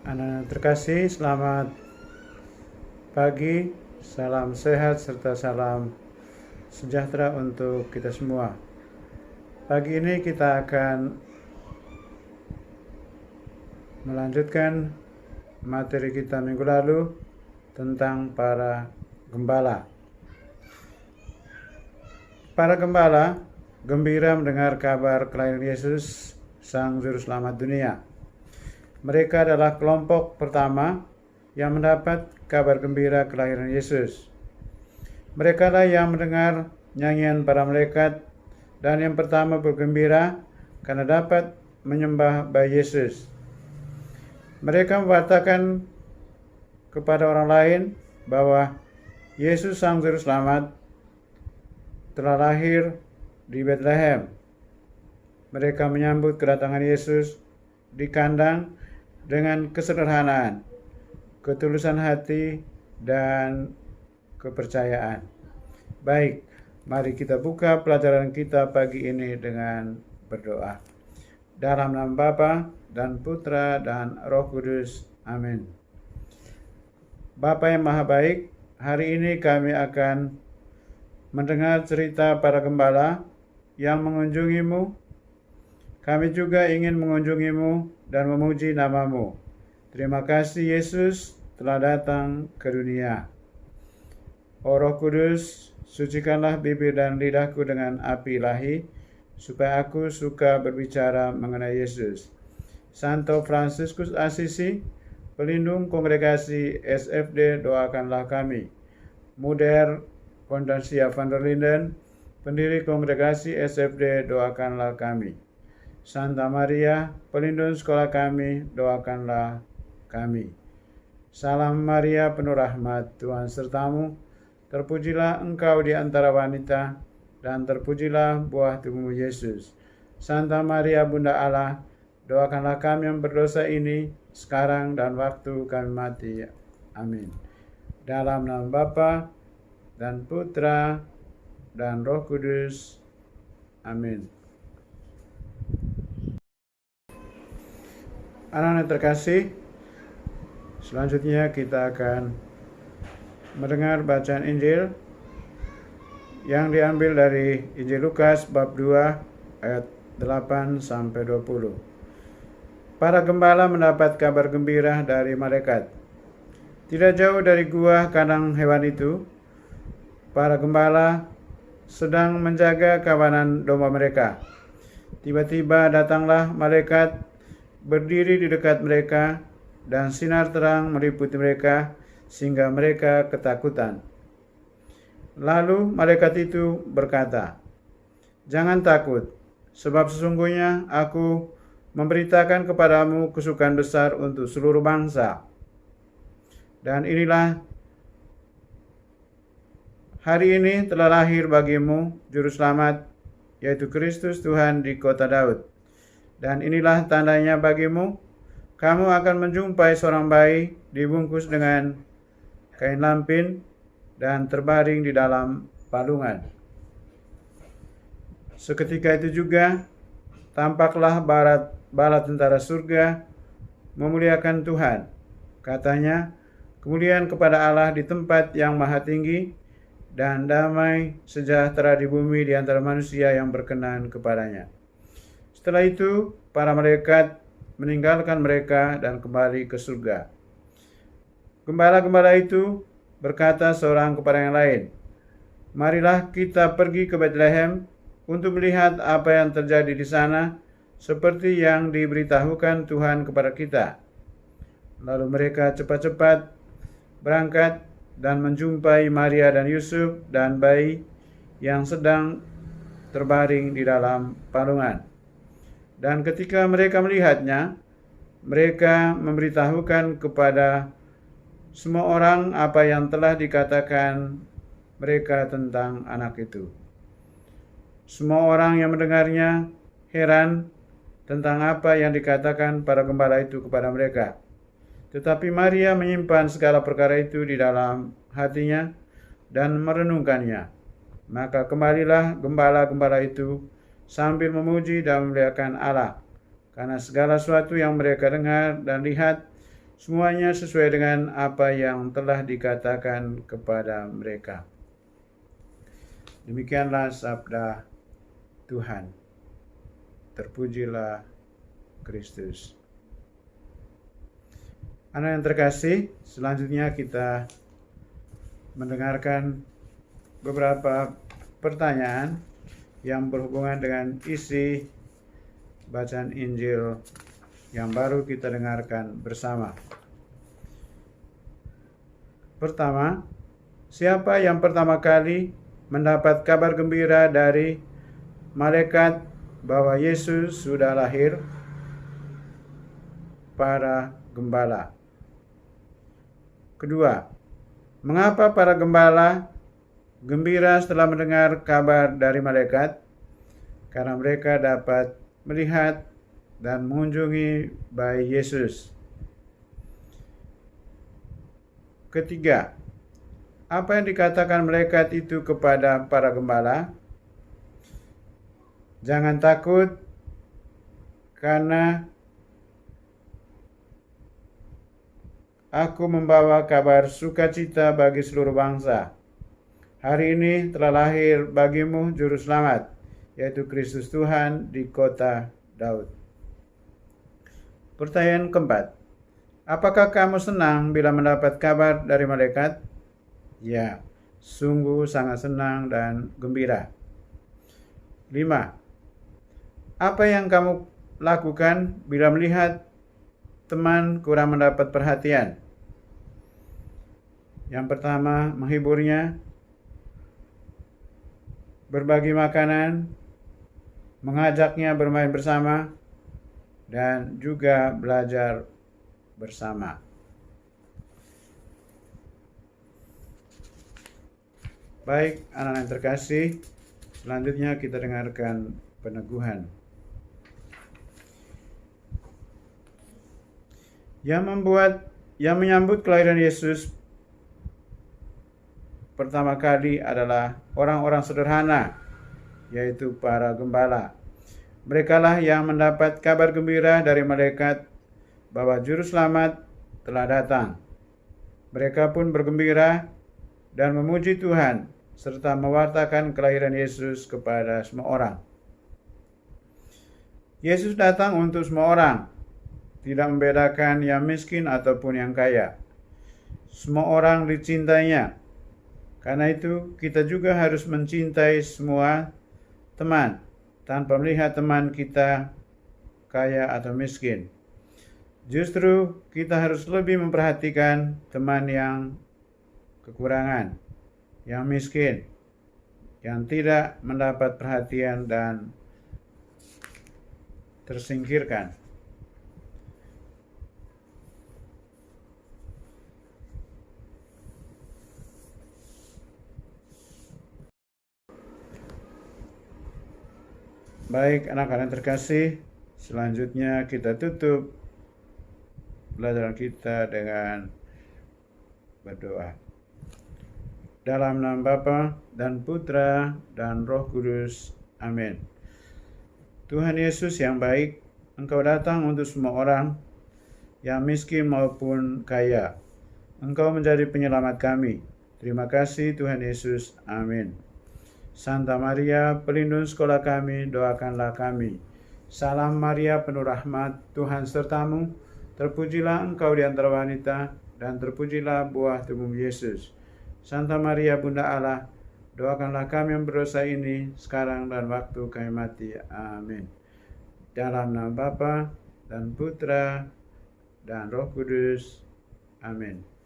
Anak-anak terkasih, selamat pagi, salam sehat serta salam sejahtera untuk kita semua. Pagi ini kita akan melanjutkan materi kita minggu lalu tentang para gembala. Para gembala gembira mendengar kabar kelahiran Yesus, Sang Juru Selamat dunia. Mereka adalah kelompok pertama yang mendapat kabar gembira kelahiran Yesus. Mereka lah yang mendengar nyanyian para malaikat dan yang pertama bergembira karena dapat menyembah bayi Yesus. Mereka memberitakan kepada orang lain bahwa Yesus Sang Juru Selamat telah lahir di Bethlehem. Mereka menyambut kedatangan Yesus di kandang dengan kesederhanaan, ketulusan hati, dan kepercayaan. Baik, mari kita buka pelajaran kita pagi ini dengan berdoa. Dalam nama Bapa dan Putra dan Roh Kudus. Amin. Bapa yang Maha Baik, hari ini kami akan mendengar cerita para gembala yang mengunjungimu. Kami juga ingin mengunjungimu dan memuji namamu. Terima kasih Yesus telah datang ke dunia. O Roh Kudus, sucikanlah bibir dan lidahku dengan api ilahi, supaya aku suka berbicara mengenai Yesus. Santo Fransiskus Assisi, pelindung kongregasi SFD, doakanlah kami. Muder Fondasia van der Linden, pendiri kongregasi SFD, doakanlah kami. Santa Maria, pelindung sekolah kami, doakanlah kami. Salam Maria, penuh rahmat, Tuhan sertamu. Terpujilah engkau di antara wanita, dan terpujilah buah tubuhmu Yesus. Santa Maria, Bunda Allah, doakanlah kami yang berdosa ini, sekarang dan waktu kami mati. Amin. Dalam nama Bapa dan Putra dan Roh Kudus. Amin. Anak-anak terkasih, selanjutnya kita akan mendengar bacaan Injil yang diambil dari Injil Lukas bab 2 ayat 8 sampai 20. Para gembala mendapat kabar gembira dari malaikat. Tidak jauh dari gua kandang hewan itu, para gembala sedang menjaga kawanan domba mereka. Tiba-tiba datanglah malaikat berdiri di dekat mereka, dan sinar terang meliputi mereka sehingga mereka ketakutan. Lalu malaikat itu berkata, "Jangan takut, sebab sesungguhnya aku memberitakan kepadamu kesukaan besar untuk seluruh bangsa. Dan inilah, hari ini telah lahir bagimu Juru Selamat, yaitu Kristus Tuhan di kota Daud. Dan inilah tandanya bagimu, kamu akan menjumpai seorang bayi dibungkus dengan kain lampin dan terbaring di dalam palungan." Seketika itu juga, tampaklah bala tentara surga memuliakan Tuhan. Katanya, kemuliaan kepada Allah di tempat yang maha tinggi, dan damai sejahtera di bumi di antara manusia yang berkenan kepadanya. Setelah itu, para malaikat meninggalkan mereka dan kembali ke surga. Gembala-gembala itu berkata seorang kepada yang lain, "Marilah kita pergi ke Bethlehem untuk melihat apa yang terjadi di sana, seperti yang diberitahukan Tuhan kepada kita." Lalu mereka cepat-cepat berangkat dan menjumpai Maria dan Yusuf dan bayi yang sedang terbaring di dalam palungan. Dan ketika mereka melihatnya, mereka memberitahukan kepada semua orang apa yang telah dikatakan mereka tentang anak itu. Semua orang yang mendengarnya heran tentang apa yang dikatakan para gembala itu kepada mereka. Tetapi Maria menyimpan segala perkara itu di dalam hatinya dan merenungkannya. Maka kembalilah gembala-gembala itu sambil memuji dan memuliakan Allah, karena segala sesuatu yang mereka dengar dan lihat semuanya sesuai dengan apa yang telah dikatakan kepada mereka. Demikianlah sabda Tuhan. Terpujilah Kristus. Anak yang terkasih, selanjutnya kita mendengarkan beberapa pertanyaan yang berhubungan dengan isi bacaan Injil yang baru kita dengarkan bersama. Pertama, siapa yang pertama kali mendapat kabar gembira dari malaikat bahwa Yesus sudah lahir? Para gembala. Kedua, mengapa para gembala gembira setelah mendengar kabar dari malaikat? Karena mereka dapat melihat dan mengunjungi bayi Yesus. Ketiga, apa yang dikatakan malaikat itu kepada para gembala? Jangan takut, karena aku membawa kabar sukacita bagi seluruh bangsa. Hari ini telah lahir bagimu Juru Selamat, yaitu Kristus Tuhan di kota Daud. Pertanyaan keempat, apakah kamu senang bila mendapat kabar dari malaikat? Ya, sungguh sangat senang dan gembira. 5. Apa yang kamu lakukan bila melihat teman kurang mendapat perhatian? Yang pertama, menghiburnya, berbagi makanan, mengajaknya bermain bersama, dan juga belajar bersama. Baik, anak-anak yang terkasih, selanjutnya kita dengarkan peneguhan. Yang menyambut kelahiran Yesus pertama kali adalah orang-orang sederhana, yaitu para gembala. Merekalah yang mendapat kabar gembira dari malaikat bahwa Juru Selamat telah datang. Mereka pun bergembira dan memuji Tuhan, serta mewartakan kelahiran Yesus kepada semua orang. Yesus datang untuk semua orang, tidak membedakan yang miskin ataupun yang kaya. Semua orang dicintainya. Karena itu, kita juga harus mencintai semua teman, tanpa melihat teman kita kaya atau miskin. Justru, kita harus lebih memperhatikan teman yang kekurangan, yang miskin, yang tidak mendapat perhatian dan tersingkirkan. Baik, anak-anak terkasih, selanjutnya kita tutup pelajaran kita dengan berdoa. Dalam nama Bapa dan Putra dan Roh Kudus. Amin. Tuhan Yesus yang baik, Engkau datang untuk semua orang, yang miskin maupun kaya. Engkau menjadi penyelamat kami. Terima kasih Tuhan Yesus. Amin. Santa Maria, pelindung sekolah kami, doakanlah kami. Salam Maria, penuh rahmat, Tuhan sertamu. Terpujilah engkau di antara wanita, dan terpujilah buah tubuhmu Yesus. Santa Maria, Bunda Allah, doakanlah kami yang berdosa ini, sekarang dan waktu kami mati. Amin. Dalam nama Bapa dan Putra dan Roh Kudus. Amin.